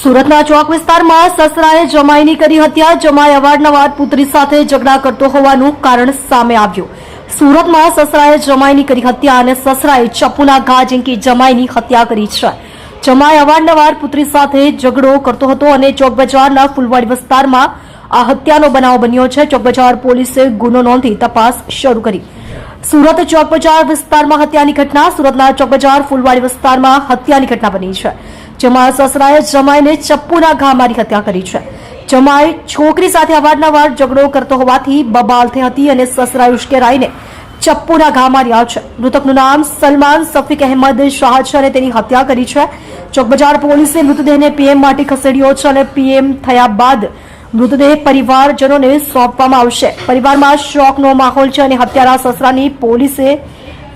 સુરતના ચોક વિસ્તારમાં સસરાએ જમાઈની કરી હત્યા. જમાઈ અવારનવાર પુત્રી સાથે ઝઘડા કરતો હોવાનું કારણ સામે આવ્યું. સુરતમાં સસરાએ જમાઈની કરી હત્યા અને સસરાએ ચપ્પુના ઘા ઝીંકી જમાઈની હત્યા કરી છે. જમાઈ અવારનવાર પુત્રી સાથે ઝઘડો કરતો હતો અને ચોક બજારના ફૂલવાડી વિસ્તારમાં આ હત્યાનો બનાવ બન્યો છે. ચોક બજાર પોલીસે ગુનો નોંધી તપાસ શરૂ કરી. સુરત ચોક બજાર વિસ્તારમાં હત્યાની ઘટના. સુરતના ચોક બજાર ફૂલવાડી વિસ્તારમાં હત્યાની ઘટના બની છે, જેમાં સસરાએ જમાઈને ચપ્પુના ઘા મારી હત્યા કરી છે. જમાઈ છોકરી સાથે અવારનવાર ઝઘડો કરતો હોવાથી બબાલ થઈ હતી અને સસરાએ ઉશ્કેરાઈને ચપ્પુના ઘા માર્યા છે. મૃતકનું નામ સલમાન સફીક અહેમદ શાહ છે અને તેની હત્યા કરી છે. ચોક બજાર પોલીસે મૃતદેહને પીએમ માટે ખસેડ્યો છે અને પીએમ થયા બાદ મૃતદેહ પરિવારજનોને સોંપવામાં આવશે. પરિવારમાં શોકનો માહોલ છે અને હત્યારા સસરાની પોલીસે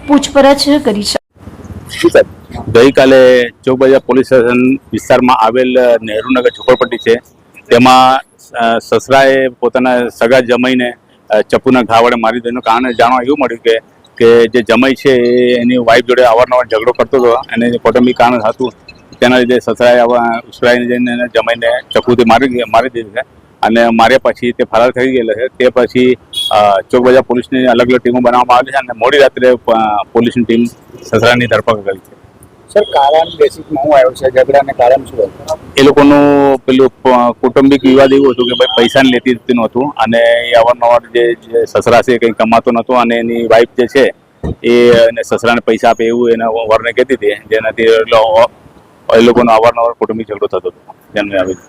પૂછપરછ કરી છે. ગઈકાલે ચોક બજાર પોલીસ સ્ટેશન વિસ્તારમાં આવેલ નહેરુનગર ઝુંપડપટ્ટી છે, તેમાં સસરાએ પોતાના સગા જમાઈને ચપ્પુના ઘા વડે મારી દીધું. કારણે જાણવા એવું મળ્યું કે જે જમાઈ છે એની વાઈફ જોડે અવારનવાર ઝઘડો કરતો હતો અને કૌટુંબિક કારણ હતું. તેના લીધે સસરાએ ઉશ્કેરાઈને જઈને જમાઈને ચપ્પુથી મારી દીધું છે અને માર્યા પછી તે ફરાર થઈ ગયેલો છે. તે પછી ચોક બજાર પોલીસની અલગ અલગ ટીમો બનાવવામાં આવી છે અને મોડી રાત્રે પોલીસની ટીમ સસરાની ધરપકડ કરી છે. સર, કારણ બેસિકમાં શું આવ્યું છે? ઝઘડાને કારણ શું હતું? એ લોકોનું પેલું કૌટુંબિક વિવાદ એવું હતું કે ભાઈ પૈસાની લેતી દેતી નહોતું અને એ અવારનવાર જે સસરા છે કંઈ કમાતો નહોતો અને એની વાઈફ જે છે એને સસરાને પૈસા આપે એવું એના વરને કહેતી હતી, જેનાથી એ લોકોનો અવારનવાર કૌટુંબિક ઝઘડો થતો હતો. ધ્યાનમાં આવે છે.